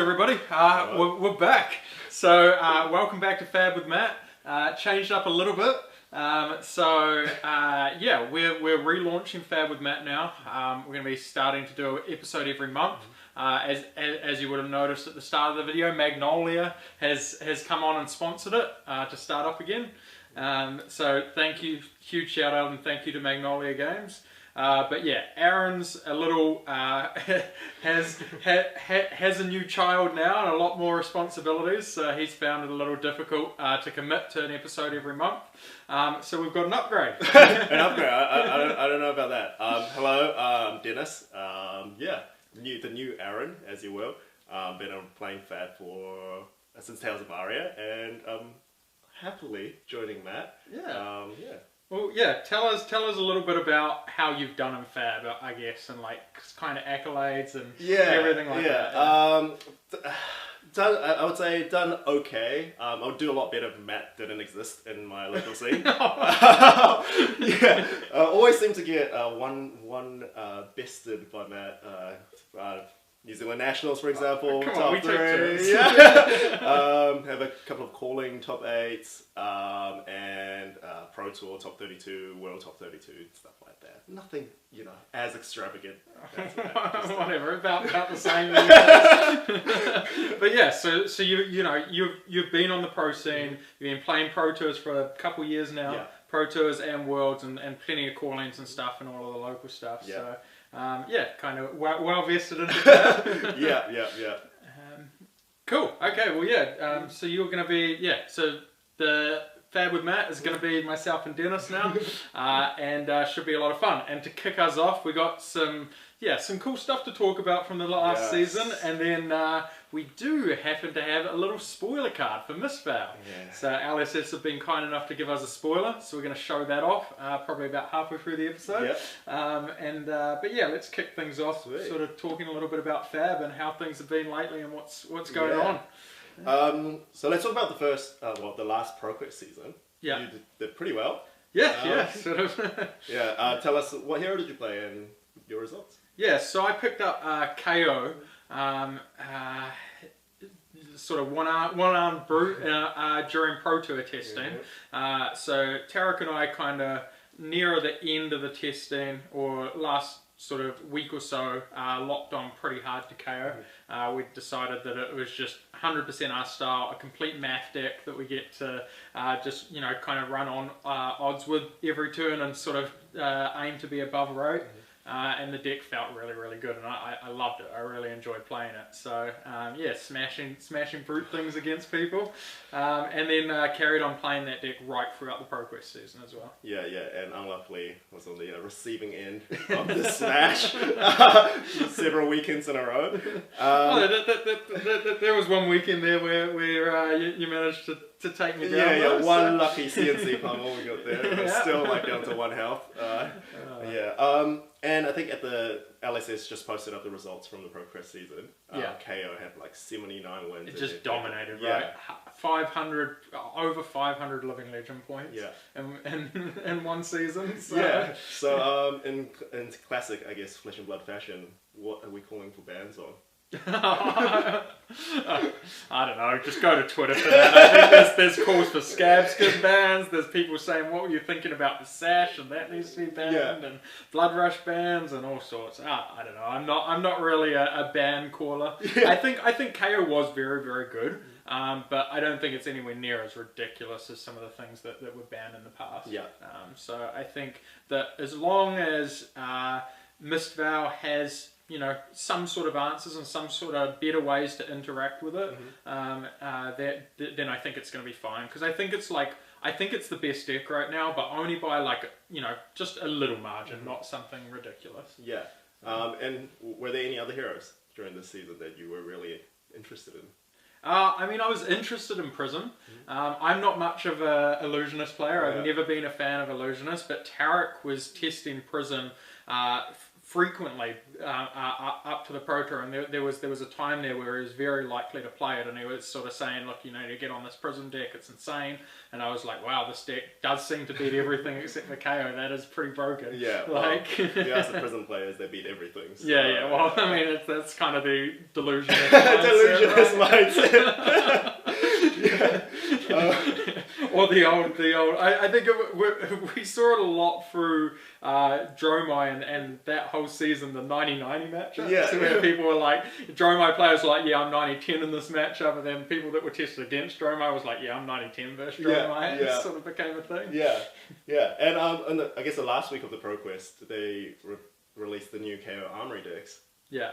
everybody. We're back. So welcome back to Fab with Matt. Changed up a little bit. Yeah, we're relaunching Fab with Matt now. We're going to be starting to do an episode every month. As you would have noticed at the start of the video, Magnolia has come on and sponsored it to start up again. So thank you, huge shout out and thank you to Magnolia Games. But yeah, Aaron's a little has a new child now and a lot more responsibilities, so he's found it a little difficult to commit to an episode every month. So we've got an upgrade. An upgrade. I don't know about that. Hello, I'm Dennis. Yeah, the new Aaron, as you will. Been playing Fab since Tales of Aria, and happily joining Matt. Yeah. Well, yeah. Tell us a little bit about how you've done in Fab, I guess, and like kind of accolades and everything like that. I would say done okay. I would do a lot better if Matt didn't exist in my local scene. Always seem to get one bested by Matt. New Zealand Nationals, for example, top 3. Have a couple of calling top 8s, and Pro Tour top 32, World top 32, stuff like that. Nothing, as extravagant. Whatever, about the same. But yeah, so you've been on the pro scene. You've been playing Pro Tours for a couple years now. Yeah. Pro Tours and Worlds and plenty of call-ins and stuff and all of the local stuff. Yeah. So. Kind of well vested into that. Yeah. Cool. Okay. Well, yeah. So you're going to be So the Fab with Matt is going to be myself and Dennis now, and should be a lot of fun. And to kick us off, we got some cool stuff to talk about from the last season, and then we do happen to have a little spoiler card for Mistveil. Yeah. So LSS have been kind enough to give us a spoiler, so we're going to show that off probably about halfway through the episode. Yep. But yeah, let's kick things off, sort of talking a little bit about Fab and how things have been lately and what's going on. So let's talk about the last ProQuest season. Yeah, you did pretty well. Yeah, sort of. Tell us, what hero did you play and your results? Yeah, so I picked up KO, sort of one-armed brute during Pro Tour testing. So Tarek and I kind of nearer the end of the testing, or last sort of week or so, locked on pretty hard to KO. We decided that it was just 100% our style, a complete math deck that we get to just kind of run on odds with every turn and sort of aim to be above rote. And the deck felt really, really good, and I loved it. I really enjoyed playing it. So smashing brute things against people, and then carried on playing that deck right throughout the ProQuest season as well. Yeah, and unluckily was on the receiving end of the smash several weekends in a row. There was one weekend there where you managed to take me down. Yeah, one lucky CNC pummel we got there. It was still down to 1 health. And I think at the LSS just posted up the results from the ProQuest season. KO had 79 wins. It just dominated, right? 500, over 500 Living Legend points. In one season. So. Yeah. So in classic, I guess, Flesh and Blood fashion, what are we calling for bans on? I don't know, just go to Twitter for that. I think there's calls for Scabskin bans, there's people saying, what were you thinking about the sash, and that needs to be banned, and Blood Rush bans and all sorts. I don't know, I'm not really a ban caller. I think KO was very, very good, but I don't think it's anywhere near as ridiculous as some of the things that were banned in the past. So I think that as long as Mistveil has some sort of answers and some sort of better ways to interact with it, then I think it's going to be fine. Because I think it's the best deck right now, but only by just a little margin, not something ridiculous. Yeah. And were there any other heroes during this season that you were really interested in? I was interested in Prism. I'm not much of an Illusionist player. I've never been a fan of Illusionist, but Tarek was testing Prism frequently up to the Pro Tour, and there was a time there where he was very likely to play it, and he was sort of saying, look, you know, to get on this Prism deck, it's insane. And I was like, wow, this deck does seem to beat everything except for KO. That is pretty broken. Yeah, like well, you ask the Prism players, they beat everything. So. Yeah. Well, I mean, that's kind of the delusionist mindset. Or the old. I think we saw it a lot through Dromai and that whole season, the 90-90 matchup. Yeah. Where people were like, Dromai players were like, yeah, I'm 90-10 in this matchup, and then people that were tested against Dromai was like, yeah, I'm 90-10 versus Dromai. It sort of became a thing. Yeah. And I guess the last week of the ProQuest, they released the new KO Armory decks. Yeah.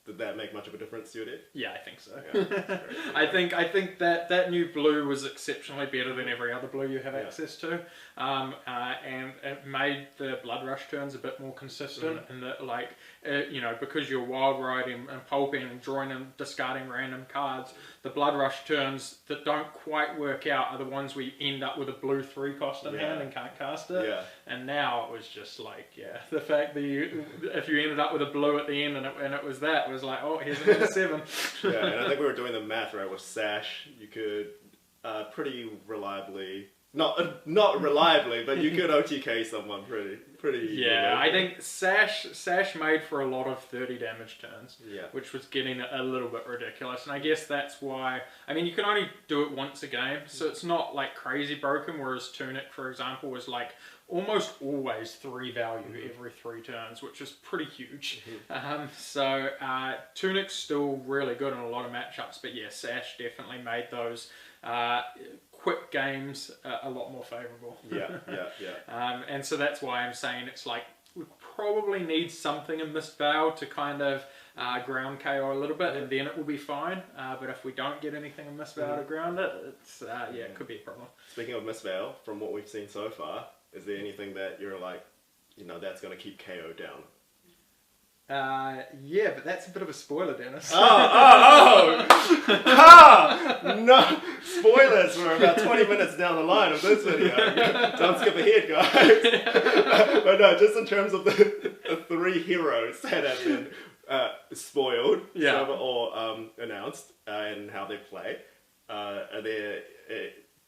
Did that make much of a difference to your deck? Yeah, I think so. Yeah, I think that new blue was exceptionally better than every other blue you have access to, and it made the Blood Rush turns a bit more consistent. And that, like, you know, because you're wild riding and pulping and drawing and discarding random cards, the Blood Rush turns that don't quite work out are the ones where you end up with a blue 3-cost in hand and can't cast it. Yeah. And now it was just like, the fact that if you ended up with a blue at the end and it was that, it was like, oh, here's another 7. Yeah, and I think we were doing the math, right, with Sash. You could pretty reliably, not reliably, but you could OTK someone pretty. Yeah, I think Sash made for a lot of 30 damage turns, which was getting a little bit ridiculous. And I guess that's why, I mean, you can only do it once a game, so it's not like crazy broken, whereas Tunic, for example, was like almost always 3 value every 3 turns, which is pretty huge. So Tunic's still really good in a lot of matchups, but yeah, Sash definitely made those quick games a lot more favourable. And so that's why I'm saying it's like we probably need something in Mistveil to kind of ground KO a little bit, and then it will be fine. But if we don't get anything in Mistveil to ground it, it's it could be a problem. Speaking of Mistveil, from what we've seen so far, is there anything that you're like, you know, that's going to keep KO down? Yeah, but that's a bit of a spoiler, Dennis. No, spoilers, we're about 20 minutes down the line of this video. Don't skip ahead, guys. But no, just in terms of the 3 heroes that have been spoiled or announced and how they play, are there,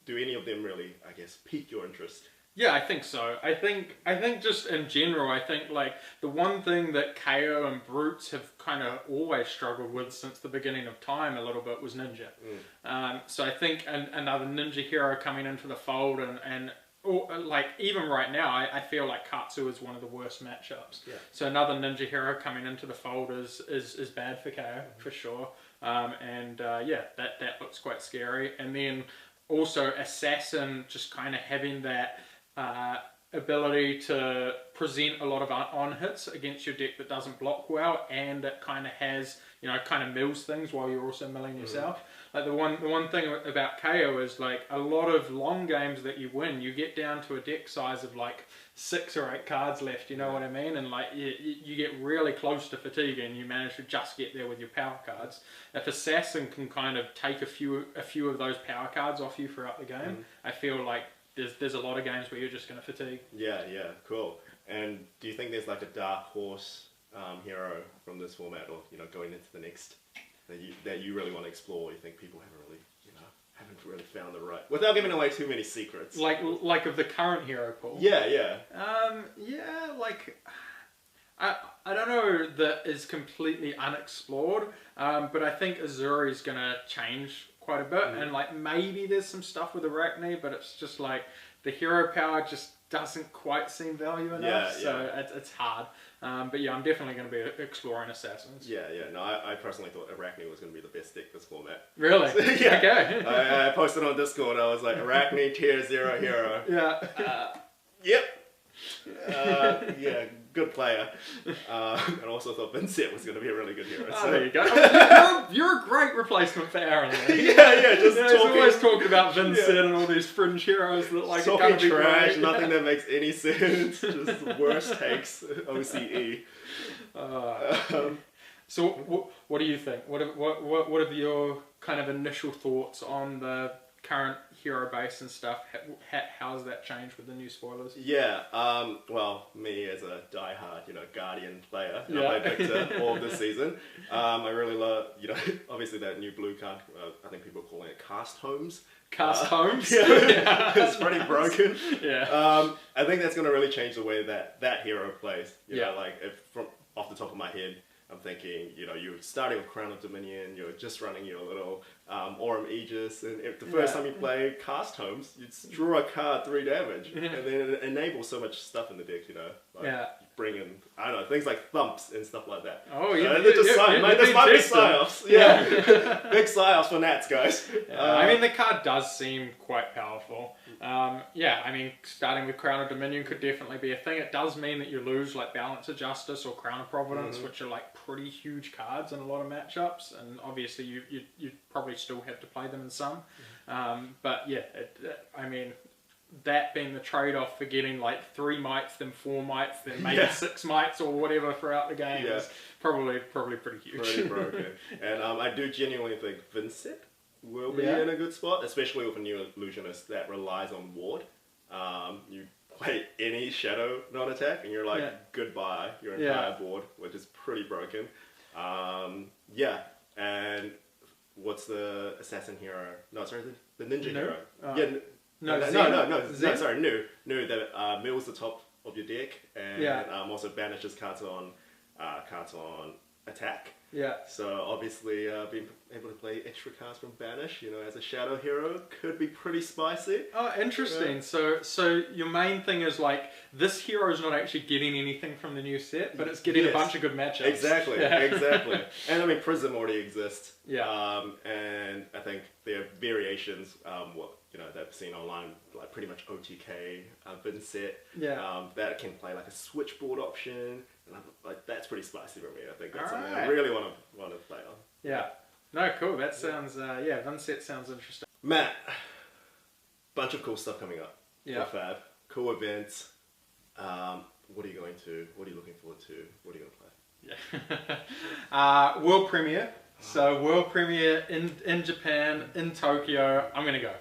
do any of them really, I guess, pique your interest? Yeah, I think so. I think just in general, I think like the one thing that KO and Brutes have kind of always struggled with since the beginning of time a little bit was Ninja. So I think another Ninja hero coming into the fold and like even right now, I feel like Katsu is one of the worst matchups. So another Ninja hero coming into the fold is bad for KO for sure. That looks quite scary. And then also Assassin just kind of having that ability to present a lot of on hits against your deck that doesn't block well, and it kind of has, you know, kind of mills things while you're also milling yourself. Like the one thing about KO is like a lot of long games that you win, you get down to a deck size of like 6 or 8 cards left, you know what I mean? And like you get really close to fatigue and you manage to just get there with your power cards. If Assassin can kind of take a few of those power cards off you throughout the game, I feel like there's a lot of games where you're just going to fatigue. Yeah, cool. And do you think there's like a dark horse hero from this format, or you know, going into the next that you really want to explore? You think people haven't really found the right, without giving away too many secrets? Like of the current hero pool. Like I don't know that is completely unexplored, but I think Azuri's going to change quite a bit, and like maybe there's some stuff with Arachne, but it's just like the hero power just doesn't quite seem value enough, so it's hard. But yeah, I'm definitely going to be exploring Assassins. No, I personally thought Arachne was going to be the best deck this format. Really? So, Okay. I posted on Discord, I was like, Arachne tier 0 hero. Good player. And also thought Vincent was going to be a really good hero. Oh, there you go. You're a great replacement for Aaron. He's always talking about Vincent and all these fringe heroes that like talking trash, nothing that makes any sense, just worst takes, OCE. So what do you think? What are your kind of initial thoughts on the current hero base and stuff, how's that changed with the new spoilers? Yeah, well, me as a diehard, Guardian player, Yeah. I played Victor all this season. I really love, obviously that new blue card, I think people are calling it Cast Homes. Cast Homes? Yeah, it's pretty broken. Yeah. I think that's going to really change the way that hero plays. Yeah. Like, if from off the top of my head, I'm thinking, you're starting with Crown of Dominion, you're just running your little Aurum Aegis, and if the first time you play Cast Homes, you draw a card 3 damage, and then it enables so much stuff in the deck, like bring in, I don't know, things like thumps and stuff like that. Oh, yeah. This might be psyops. Yeah. Big psyops for Nats, guys. I mean, the card does seem quite powerful. Yeah, I mean, starting with Crown of Dominion could definitely be a thing. It does mean that you lose like Balance of Justice or Crown of Providence, which are like pretty huge cards in a lot of matchups, and obviously you probably still have to play them in some. But yeah, I mean, that being the trade-off for getting like 3 mites, then 4 mites, then maybe 6 mites or whatever throughout the game is probably pretty huge. Pretty broken. And I do genuinely think Vincent will be in a good spot, especially with a new illusionist that relies on ward. You play any shadow non-attack and you're like goodbye your entire board, which is pretty broken. And what's the assassin hero? No, sorry, the ninja hero. Sorry, new that mills the top of your deck and also banishes cards on attack. Yeah. So obviously being able to play extra cards from Banish, as a shadow hero could be pretty spicy. Oh, interesting. Yeah. So your main thing is like, this hero is not actually getting anything from the new set, but it's getting a bunch of good matchups. Exactly, exactly. And I mean, Prism already exists. Yeah. And I think there are variations, that I've seen online, like pretty much OTK, Vincent. Yeah. That can play like a switchboard option. And like that's pretty spicy for me. I think that's something I really want to play on. Yeah. No, cool. That sounds Vincent sounds interesting. Matt, bunch of cool stuff coming up. Yeah. For Fab, cool events. What are you looking forward to? What are you going to play? Yeah. World premiere. So world premiere in Japan, in Tokyo. I'm gonna go.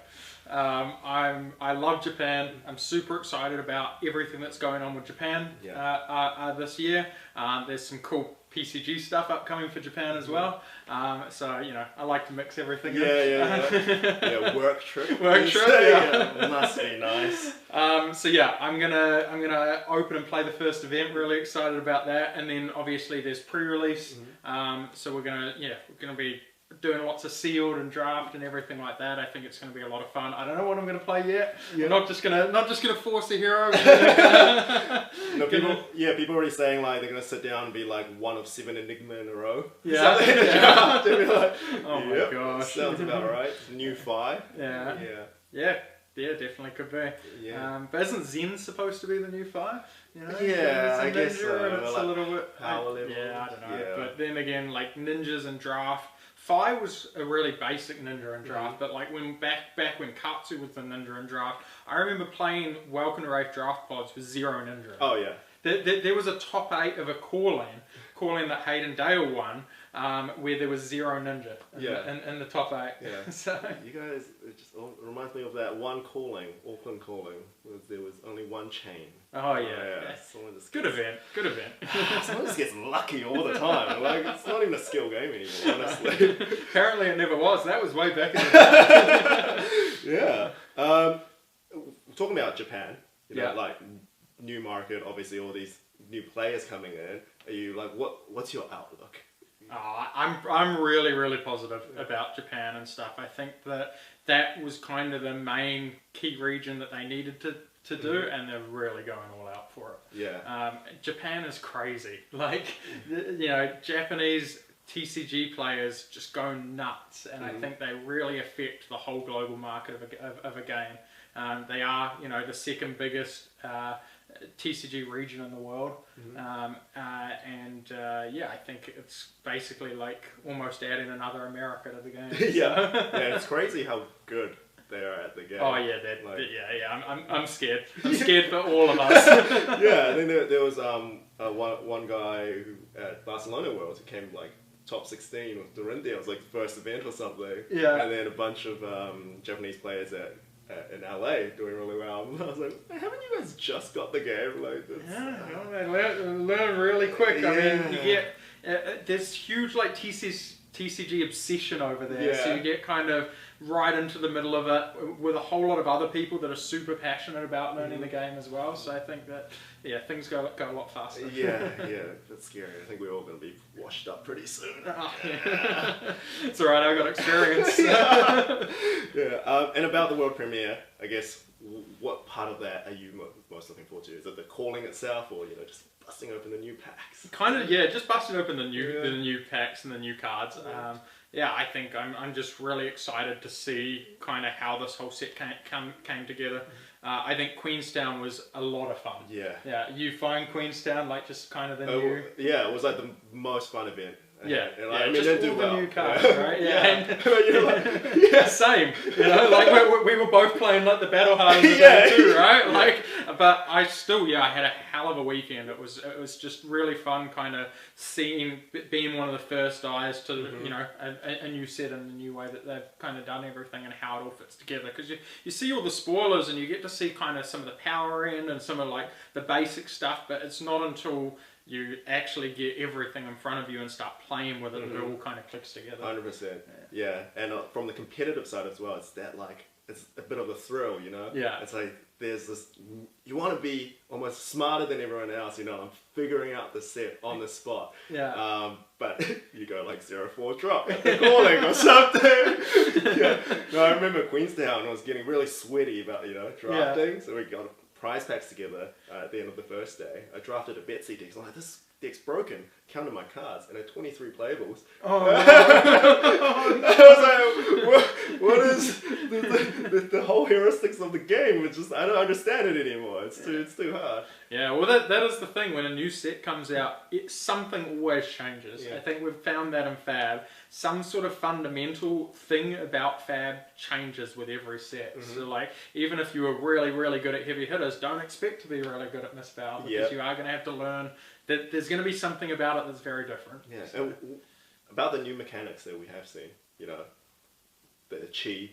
I love Japan. I'm super excited about everything that's going on with Japan this year. There's some cool PCG stuff upcoming for Japan as well. So I like to mix everything. Yeah, work trip. Must be nice. So yeah, I'm gonna open and play the first event. Really excited about that. And then obviously there's pre-release. So we're gonna be doing lots of sealed and draft and everything like that. I think it's going to be a lot of fun. I don't know what I'm going to play yet. Yeah. Not just gonna force a hero. People already saying like they're going to sit down and be like 1 of 7 Enigma in a row. Yeah. Oh my gosh. Sounds about right. New 5. Yeah, definitely could be. Yeah. But isn't Zen supposed to be the new 5? I guess so. It's a little bit power level. Yeah, I don't know. Yeah. But then again, like ninjas and draft. Phi was a really basic ninja in draft, but like back when Katsu was the ninja in draft, I remember playing Welcome to Wraith draft pods with 0 ninja. Oh yeah. There was a top 8 of a Core Lane that Hayden Dale won, where there was 0 ninja in the top 8. Yeah. So you guys, it just reminds me of that one Auckland calling, there was only 1 chain. Oh yeah. Good event. Someone just gets lucky all the time. Like it's not even a skill game anymore, honestly. Apparently it never was. That was way back in the day. Yeah. Talking about Japan, like new market, obviously all these new players coming in. Are you like, what's your outlook? I'm really positive about Japan and stuff. I think that was kind of the main key region that they needed to do, and they're really going all out for it. Yeah. Japan is crazy. Like, Japanese TCG players just go nuts, and I think they really affect the whole global market of a game. They are, the second biggest TCG region in the world, I think it's basically like almost adding another America to the game. It's crazy how good they are at the game. Oh yeah, I'm scared. I'm scared for all of us. I think there was one guy who at Barcelona Worlds who came like top 16 with Dorinthia. It was like the first event or something. Yeah. And then a bunch of Japanese players at in LA doing really well. I was like, haven't you guys just got the game? Like, they learn really quick. I mean, you get there's huge like TCG obsession over there, so you get kind of right into the middle of it with a whole lot of other people that are super passionate about learning the game as well. So I think that things go a lot faster. Yeah, that's scary. I think we're all going to be washed up pretty soon. It's alright, I've got experience. And about the world premiere, I guess, what part of that are you most looking forward to? Is it the calling itself, or just busting open the new packs? Kind of, just busting open the new packs and the new cards. I think I'm just really excited to see kind of how this whole set came together. I think Queenstown was a lot of fun. Yeah, you find Queenstown like just kind of the new... Yeah, it was like the most fun event. I mean, just all the new cards, right? Same. Like we were both playing like the battle hards too, right? Like, but I still, I had a hell of a weekend. It was just really fun, kind of being one of the first eyes to a new set and a new way that they've kind of done everything and how it all fits together. Because you see all the spoilers and you get to see kind of some of the power end and some of like the basic stuff, but it's not until you actually get everything in front of you and start playing with it, it all kind of clicks together. 100%. Yeah, and from the competitive side as well, it's that like, it's a bit of a thrill, Yeah. It's like, there's this, you want to be almost smarter than everyone else, I'm figuring out the set on the spot. Yeah. But you go like 0-4 drop at the calling or something. No, I remember Queenstown, I was getting really sweaty about, drafting, so we got prize packs together at the end of the first day. I drafted a Betsy deck. I'm like, this deck's broken. Counted my cards and I had 23 playables. Oh, I was like, what is the whole heuristics of the game? It's just, I don't understand it anymore. It's too hard. Yeah, well that is the thing. When a new set comes out, something always changes. I think we've found that in Fab. Some sort of fundamental thing about Fab changes with every set. So like, even if you were really, really good at heavy hitters, don't expect to be really good at Mistveil, because you are going to have to learn that there's going to be something about it that's very different. Yeah, so. And about the new mechanics that we have seen, the chi,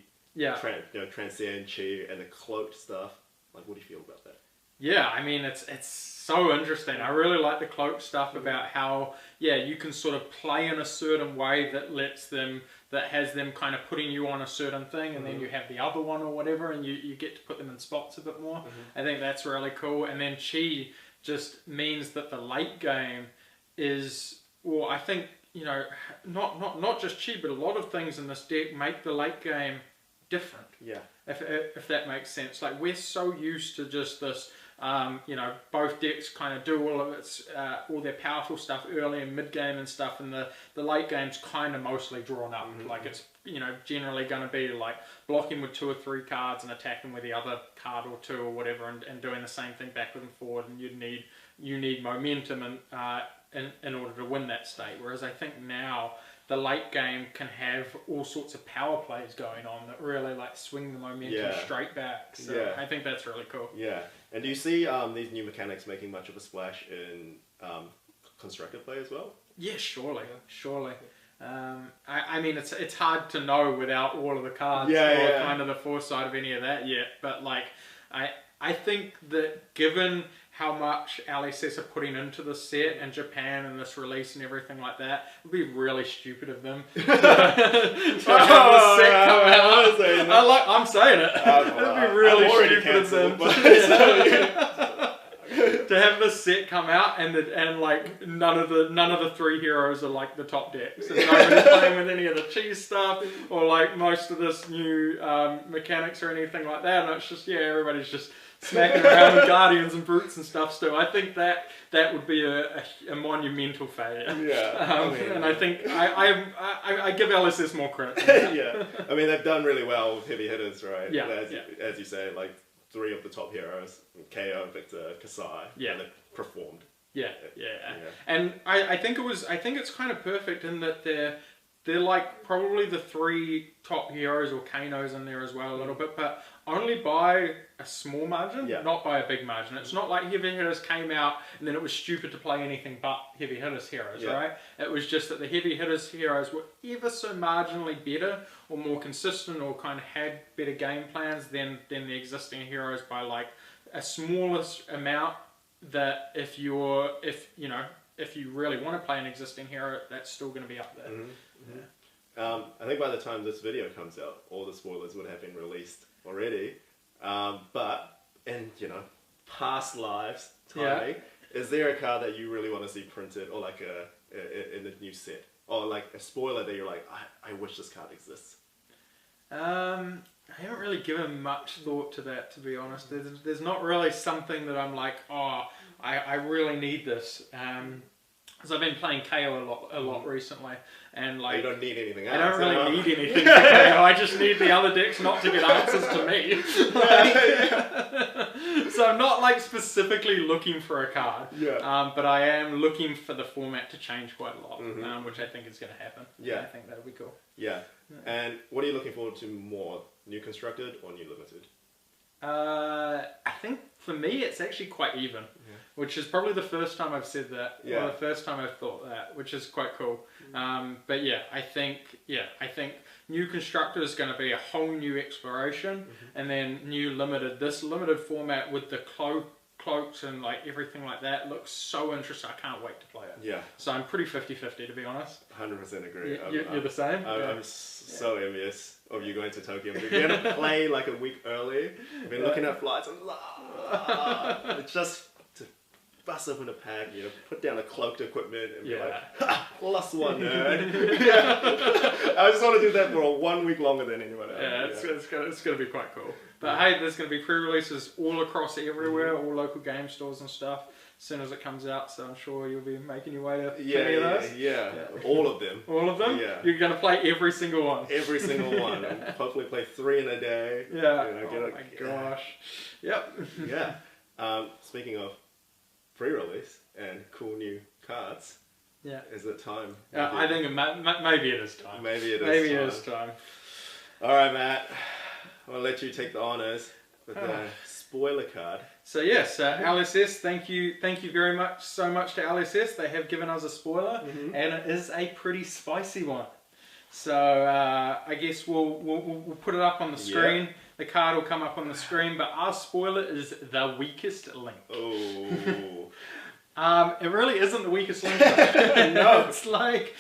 transcend chi, and the cloaked stuff. Like, what do you feel about that? Yeah, I mean, it's so interesting. I really like the cloak stuff about how, you can sort of play in a certain way that has them kind of putting you on a certain thing, and then you have the other one or whatever, and you get to put them in spots a bit more. I think that's really cool. And then chi just means that the late game is, well, I think, not just chi, but a lot of things in this deck make the late game different. Yeah. If that makes sense. Like, we're so used to just this, both decks kind of do all of its, all their powerful stuff early and mid game and stuff, and the late game's kind of mostly drawn up. Like, it's, generally going to be like blocking with 2 or 3 cards and attacking with the other card or 2 or whatever, and doing the same thing backward and forward, and you need momentum in order to win that state. Whereas I think now the late game can have all sorts of power plays going on that really like swing the momentum straight back. So I think that's really cool. Yeah. And do you see these new mechanics making much of a splash in constructed play as well? Yeah, surely. I mean, it's hard to know without all of the cards or kind of the foresight of any of that yet. But like, I think that given how much LSS are putting into the set and Japan and this release and everything like that, it would be really stupid of them to have the set come out. I'm saying it. It would be really stupid of them to have the set come out and like none of the 3 heroes are like the top decks, and nobody's playing with any of the cheese stuff or like most of this new mechanics or anything like that, and it's just everybody's just smacking around with guardians and brutes and stuff still. I think that would be a monumental failure. Yeah. And I think I give LSS more credit. Yeah. I mean, they've done really well with heavy hitters, right? Yeah. As you say, like 3 of the top heroes, KO, Victor, Kasai, and they've performed. Yeah. And I think it's kind of perfect in that they're like probably the 3 top heroes, or Kanos in there as well a little bit, but only by a small margin, not by a big margin. It's not like Heavy Hitters came out and then it was stupid to play anything but Heavy Hitters heroes, right? It was just that the Heavy Hitters heroes were ever so marginally better or more consistent, or kind of had better game plans than the existing heroes by like a smallest amount, that if you really want to play an existing hero, that's still going to be up there. I think by the time this video comes out, all the spoilers would have been released already. But in past lives, timing, is there a card that you really want to see printed, or like in the new set, or like a spoiler that you're like, I wish this card exists? I haven't really given much thought to that, to be honest. There's not really something that I'm like, oh, I really need this. Because I've been playing KO a lot recently, and like, you don't need anything else. I don't really need anything for KO. I just need the other decks not to get answers to me. So I'm not like specifically looking for a card, but I am looking for the format to change quite a lot, which I think is going to happen. I think that'll be cool. And what are you looking forward to more? New constructed or new limited? I think for me it's actually quite even, which is probably the first time I've said that, or the first time I've thought that, which is quite cool. But I think new constructor is going to be a whole new exploration, and then new limited. This limited format with the cloaks and like everything like that looks so interesting. I can't wait to play it. So I'm pretty 50-50, to be honest. 100% agree. You're the same? I'm so envious of you going to Tokyo. You're going to play like a week early. I've been looking at flights and it's just to bust open a pack, put down a cloaked equipment and be like, +1 nerd. I just want to do that for 1 week longer than anyone else. It's going to be quite cool. But hey, there's going to be pre-releases all across everywhere, all local game stores and stuff, as soon as it comes out, so I'm sure you'll be making your way to any of those. All of them. All of them? Yeah. You're going to play every single one? Every single one. And hopefully play 3 in a day. Oh my gosh. Yep. Speaking of pre-release and cool new cards, is it time? I think maybe it is time. Maybe it is time. Alright, Matt. I'll let you take the honours with the spoiler card. So yes, LSS, thank you very much, so much to LSS. They have given us a spoiler, and it is a pretty spicy one. So I guess we'll put it up on the screen. The card will come up on the screen, but our spoiler is the weakest link. Oh. It really isn't the weakest link. No, it's like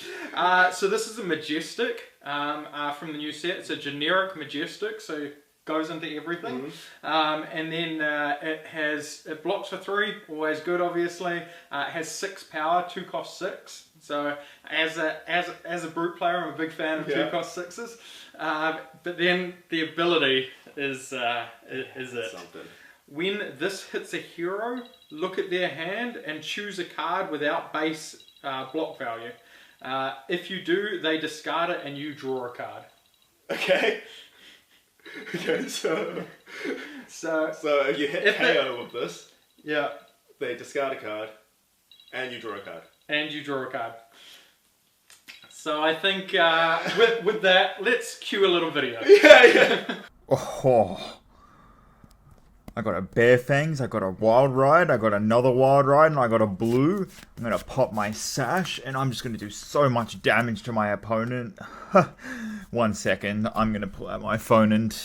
so. This is a majestic from the new set. It's a generic majestic, so it goes into everything. And then it blocks for 3, always good, obviously. It has 6 power, 2 cost 6. So as a brute player, I'm a big fan of 2 cost 6s. But then the ability is it. Something. When this hits a hero, look at their hand and choose a card without base block value. If you do, they discard it and you draw a card. Okay. So if you hit KO with this, they discard a card and you draw a card. So I think with that, let's cue a little video. Oh. I got a Bear Fangs, I got a Wild Ride, I got another Wild Ride, and I got a Blue. I'm going to pop my Sash, and I'm just going to do so much damage to my opponent. 1 second, I'm going to pull out my phone and...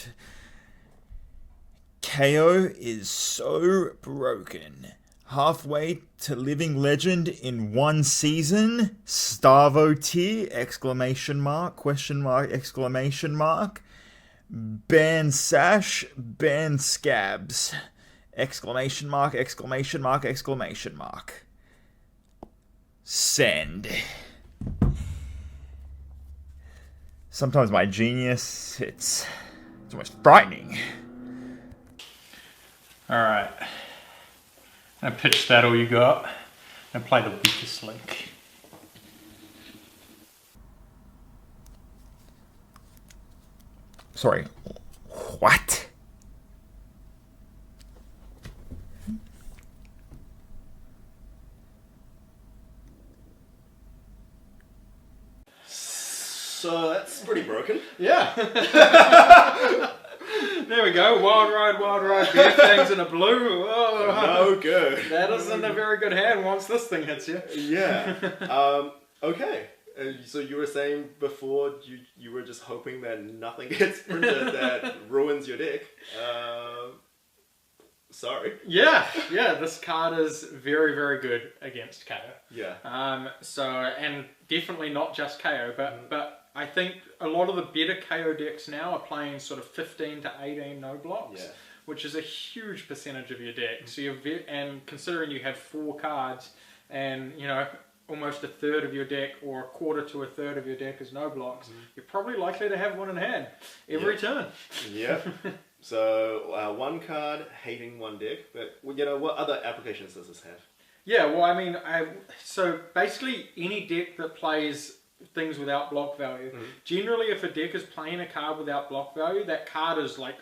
KO is so broken. Halfway to Living Legend in 1 season? Starvo tier! Exclamation mark, question mark, exclamation mark. Ban Sash, ban Scabs. Exclamation mark, exclamation mark, exclamation mark. Send. Sometimes my genius, it's almost frightening. Alright. I'm going to pitch that all you got. I'm going to play the weakest link. Sorry, what? So that's pretty broken. Yeah. There we go. Wild ride, bare fangs in a blue. Oh, No good. that isn't a very good hand once this thing hits you. Yeah. Okay. So you were saying before you were just hoping that nothing gets printed that ruins your deck. Sorry. Yeah, this card is very, very good against KO. Yeah. And definitely not just KO, but I think a lot of the better KO decks now are playing sort of 15 to 18 no blocks, which is a huge percentage of your deck. So and considering you have 4 cards, and almost a third of your deck or a quarter to a third of your deck is no blocks, you're probably likely to have one in hand every turn. Yeah. So 1 card, hating 1 deck, but what other applications does this have? Yeah, well, I mean, so basically any deck that plays things without block value, generally if a deck is playing a card without block value, that card is like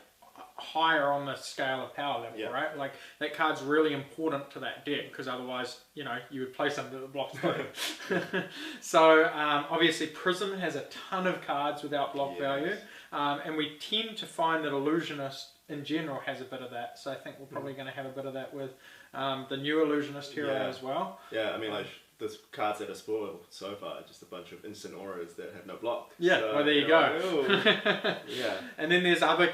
higher on the scale of power level, right? Like that card's really important to that deck, because otherwise, you would play something that blocks value. So obviously Prism has a ton of cards without block value, and we tend to find that Illusionist in general has a bit of that. So I think we're probably going to have a bit of that with the new Illusionist hero as well. Yeah, I mean, like the cards that are spoiled so far are just a bunch of instant auras that have no block. Yeah, so, well there you go. Yeah. And then there's other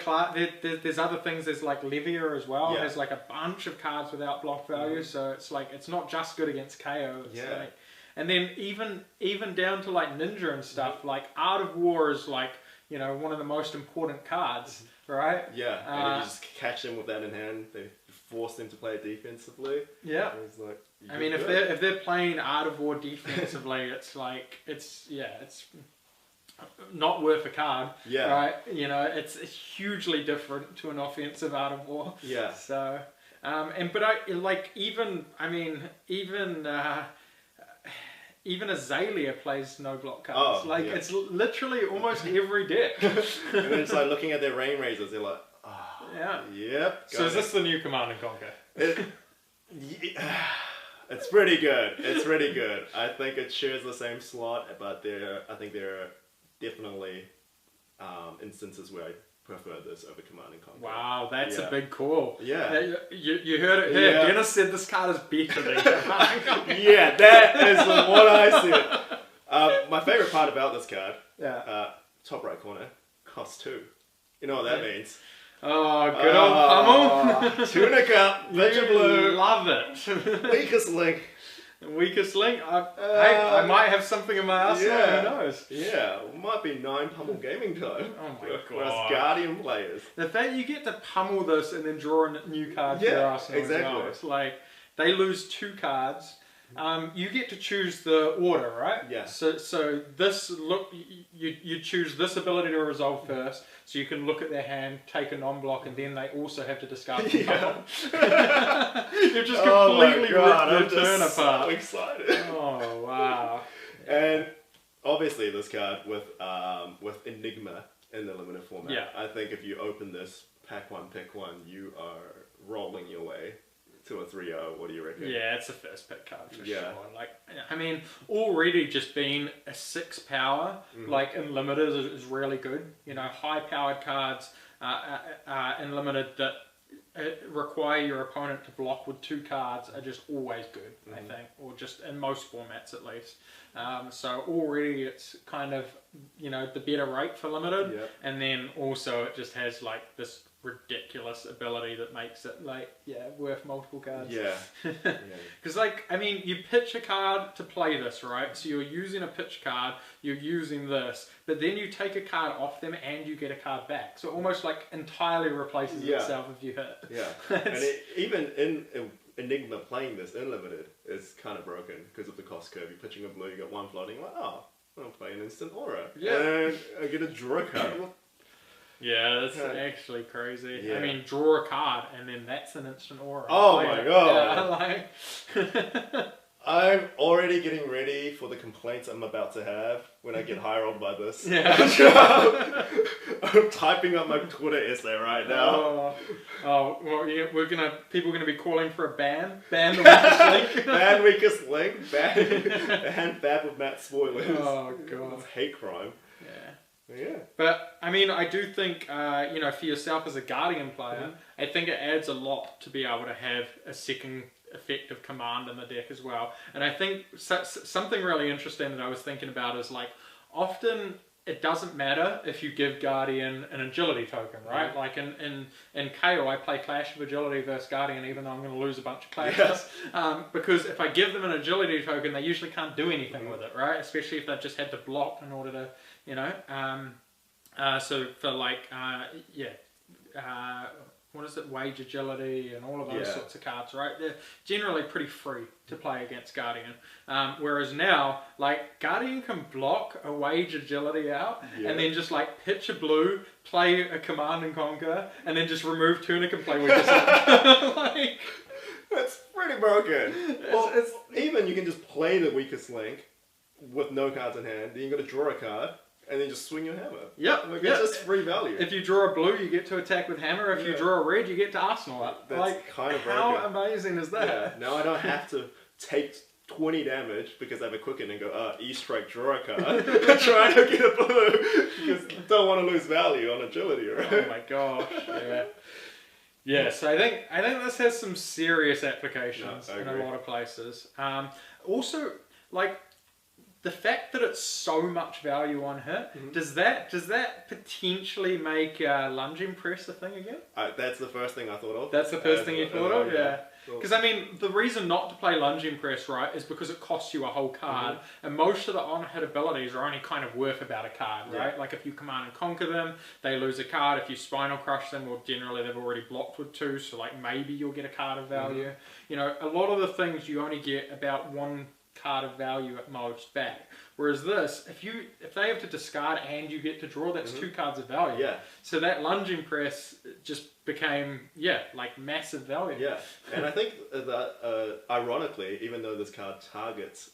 there's other things. There's like Levier as well. Yeah. There's like a bunch of cards without block value. So it's like it's not just good against KO. It's like, and then even down to like Ninja and stuff. Like Art of War is like one of the most important cards, right? Yeah. And you just catch them with that in hand. They force them to play defensively. Yeah. It's like, I mean, if they're playing Art of War defensively, it's not worth a card. Yeah. Right. It's husely different to an offensive Art of War. Yeah. So, even Azalea plays no block cards. It's literally almost every deck. And then it's like looking at their Rain Razors, they're like, yep. So is this the new Command and Conquer? It's pretty good. It's pretty good. I think it shares the same slot, but I think there are definitely instances where I prefer this over Command and Conquer. Wow, that's a big call. Yeah. You heard it here. Yeah. Dennis said this card is better than Command and Conquer. Yeah, that is what I said. My favorite part about this card, top right corner, costs 2. You know what that means. Oh, good old pummel. Tunica, Ledger Blue. Love it. Weakest link. Weakest link? I might have something in my arsenal, who knows? Yeah, might be 9 pummel gaming time. Oh my god. For us Guardian players. The fact you get to pummel this and then draw a new card for your arsenal as well. It's like, they lose 2 cards. You get to choose the order, right? Yeah. So this you choose this ability to resolve first, so you can look at their hand, take a non-block, and then they also have to discard the pummel. You've just completely ripped their turn apart. So excited. Oh wow. And obviously this card with Enigma in the limited format. I think if you open this, pack 1, pick 1, you are rolling your way to a 3-0, what do you reckon? Yeah, it's a first pick card for sure. Like, I mean, already just being a 6 power, like in limited is really good. High powered cards in limited that require your opponent to block with 2 cards are just always good, I think, or just in most formats at least. So already it's kind of, the better rate for limited, and then also it just has like this ridiculous ability that makes it worth multiple cards. Because you pitch a card to play this, right? So you're using a pitch card, you're using this, but then you take a card off them and you get a card back. So it almost like entirely replaces itself if you hit. And even in Enigma playing this in limited is kind of broken because of the cost curve. You're pitching a blue, you got 1 floating, like, I'll play an instant aura. And I get a draw card. Yeah, that's actually crazy. Yeah. I mean, draw a card and then that's an instant aura. Oh my god! I'm already getting ready for the complaints I'm about to have when I get high rolled by this. I'm typing up my Twitter essay right now. People are gonna be calling for a ban. Ban the weakest link. Ban weakest link. Ban Fab with Matt spoilers. Oh god, it's hate crime. Yeah. But I mean, I do think for yourself as a Guardian player, I think it adds a lot to be able to have a second effective command in the deck as well. And I think something really interesting that I was thinking about is like often it doesn't matter if you give Guardian an agility token, right? Like in KO, I play Clash of Agility versus Guardian, even though I'm going to lose a bunch of clashes. Because if I give them an agility token, they usually can't do anything with it, right? Especially if they've just had to block in order to, so for like, what is it, wage agility and all of those sorts of cards, right? They're generally pretty free to play against Guardian. Whereas now, like, Guardian can block a wage agility out and then just like pitch a blue, play a command and conquer, and then just remove tunic and play weakest link. Like, that's pretty broken. It's even you can just play the weakest link with no cards in hand, then you got to draw a card. And then just swing your hammer. Yep. Like, it's just free value. If you draw a blue, you get to attack with hammer. If you draw a red, you get to arsenal up. That's like, kind of how broken. amazing is that? Yeah. Now I don't have to take 20 damage because I have a quicken and go, E-strike, draw a card. Trying to get a blue because you don't want to lose value on agility, right? Oh my gosh. Yeah. Yeah, so I think this has some serious applications in a lot of places. Also, like, the fact that it's so much value on hit, does that potentially make lunging press a thing again? That's the first thing I thought of. That's the first thing you thought of? Yeah. Because, I mean, the reason not to play lunging press, right, is because it costs you a whole card. And most of the on-hit abilities are only kind of worth about a card, right? Like, if you command and conquer them, they lose a card. If you spinal crush them, well, generally they've already blocked with 2, so, like, maybe you'll get a card of value. You know, a lot of the things you only get about 1 card of value at most back. Whereas this, if they have to discard and you get to draw, that's 2 cards of value. Yeah. So that lunging press just became, like massive value. Yeah. And I think that, ironically, even though this card targets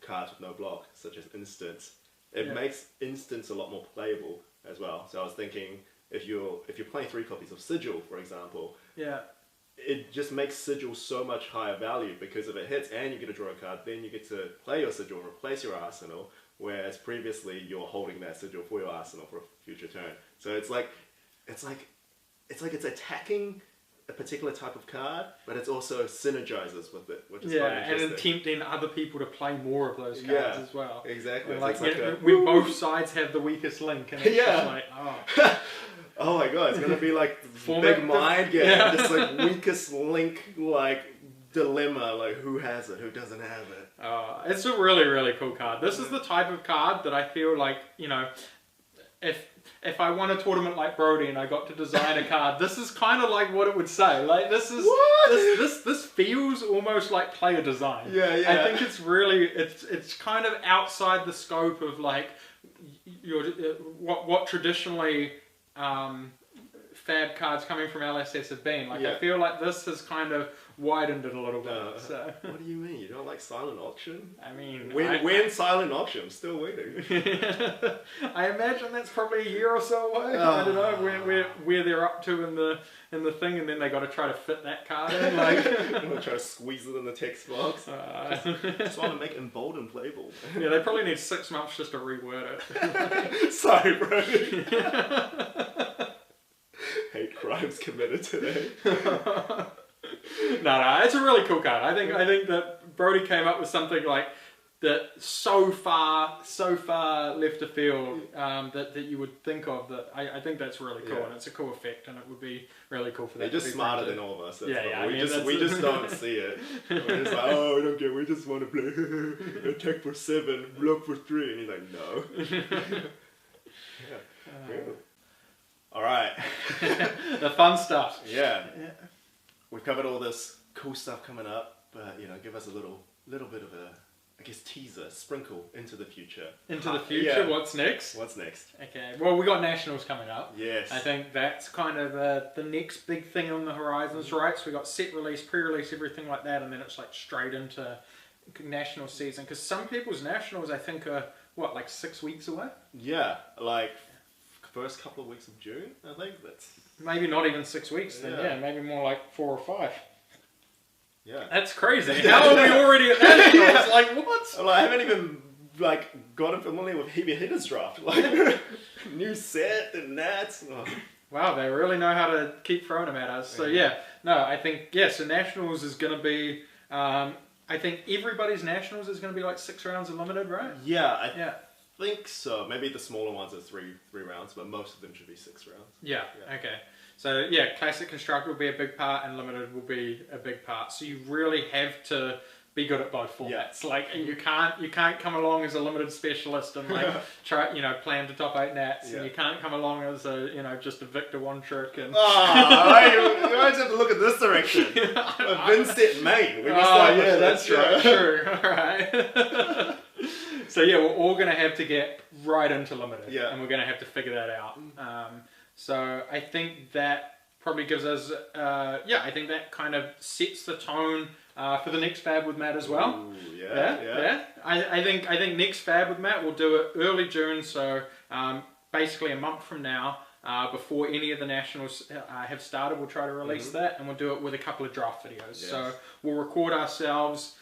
cards with no block, such as instants, it makes instants a lot more playable as well. So I was thinking, if you're playing 3 copies of Sigil, for example, it just makes Sigil so much higher value because if it hits and you get to draw a card, then you get to play your Sigil and replace your arsenal, whereas previously you're holding that Sigil for your arsenal for a future turn. So it's attacking a particular type of card, but it's also synergizes with it, which is quite interesting. And tempting other people to play more of those cards as well. Exactly. Like, when both sides have the weakest link, and it's just like, oh my god, it's gonna be like Format big mind game. Just like weakest link, like dilemma, like who has it, who doesn't have it. It's a really, really cool card. This is the type of card that I feel like, if I won a tournament like Brody and I got to design a card, this is kind of like what it would say. Like this feels almost like player design. Yeah. I think it's really it's kind of outside the scope of like what traditionally Fab cards coming from LSS have been. Like I feel like this has kind of widened it a little bit. So. What do you mean? You don't like Silent Auction? I mean... When Silent Auction? I'm still waiting. I imagine that's probably a year or so away. I don't know where they're up to in the thing, and then they got to try to fit that card in. Like, I'm gonna try to squeeze it in the text box. Just want to make Emboldened playable. Yeah, they probably need 6 months just to reword it. Sorry, bro. Hate crimes committed today. No, it's a really cool card. I think that Brody came up with something like that so far left of field that you would think of. That I think that's really cool, and it's a cool effect, and it would be really cool for that. They're just smarter than all of us. We We just don't see it. We're just like, oh, we don't care. We just want to play attack for 7, block for 3, and he's like, no. All right. The fun stuff. Yeah. We've covered all this cool stuff coming up, but give us a little bit of a, I guess, teaser, sprinkle into the future. Into the future. What's next? What's next? Okay. Well, we got nationals coming up. Yes. I think that's kind of the next big thing on the horizons, right? So we got set release, pre-release, everything like that, and then it's like straight into national season. Because some people's nationals, I think, are like 6 weeks away. Yeah, like first couple of weeks of June. I think that's. Maybe not even 6 weeks then, maybe more like 4 or 5. Yeah. That's crazy. How are we already at nationals? Like, what? Well, I haven't even like gotten familiar with Heavy Hitters Draft, like new set and that. Oh. Wow, they really know how to keep throwing them at us. So yeah, no, I think so Nationals is going to be. I think everybody's Nationals is going to be like 6 rounds of limited, right? Yeah, I think so. Maybe the smaller ones are three rounds, but most of them should be 6 rounds. Yeah. Okay. So yeah, Classic Construct will be a big part, and Limited will be a big part. So you really have to be good at both formats. Like you can't come along as a Limited specialist and like try plan to top 8 nats, and you can't come along as a just a Victor one trick and. Oh, you always have to look at this direction. Vincent Main. That's right. True. All right. So yeah, we're all gonna have to get right into Limited, and we're gonna have to figure that out. So I think that probably gives us, I think that kind of sets the tone for the next Fab with Matt as well. Ooh, I think next Fab with Matt we'll do it early June, so basically a month from now, before any of the Nationals have started, we'll try to release that, and we'll do it with a couple of draft videos. So we'll record ourselves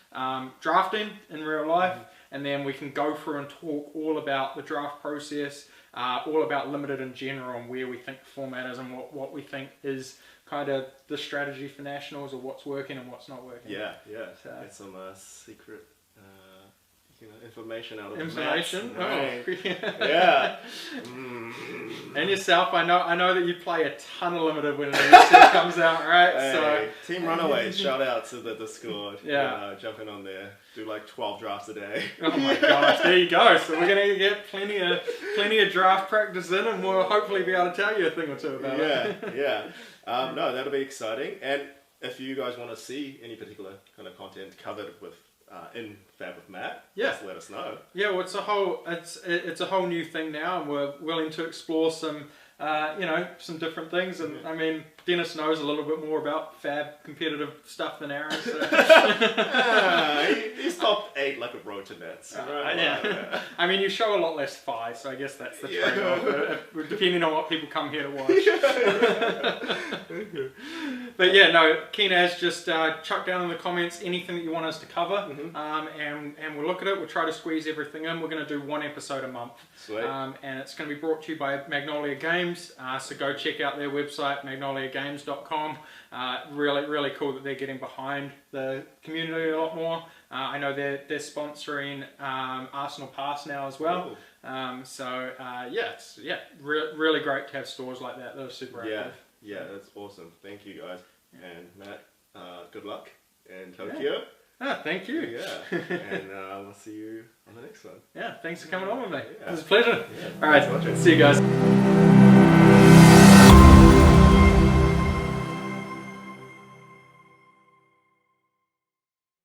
drafting in real life, and then we can go through and talk all about the draft process, all about Limited in general, and where we think the format is, and what we think is kind of the strategy for Nationals, or what's working and what's not working. So, get some secret information out of information. The mats. And yourself, I know that you play a ton of Limited when it comes out, right? Hey, so Team Runaways, shout out to the Discord. Jumping on there, do like 12 drafts a day. Oh my gosh, there you go. So we're gonna get plenty of draft practice in, and we'll hopefully be able to tell you a thing or two about it. No, that'll be exciting. And if you guys want to see any particular kind of content covered with in Fab with Matt, just let us know. Yeah, well, it's a whole new thing now, and we're willing to explore some some different things. And I mean, Dennis knows a little bit more about Fab competitive stuff than Aaron. So. He's top 8 like a road to nets. I mean, you show a lot less thigh, so I guess that's the trade-off, depending on what people come here to watch. But yeah, no, keen as just chuck down in the comments anything that you want us to cover, and we'll look at it. We'll try to squeeze everything in. We're going to do 1 episode a month. Sweet. And it's going to be brought to you by Magnolia Games. So go check out their website, magnoliagames.com. Really, really cool that they're getting behind the community a lot more. I know they're sponsoring Arsenal Pass now as well. It's really great to have stores like that are super active. Yeah, that's awesome. Thank you guys. And Matt, good luck in Tokyo. Thank you. And we'll see you on the next one. Thanks for coming on with me. It was a pleasure. All right, see you guys.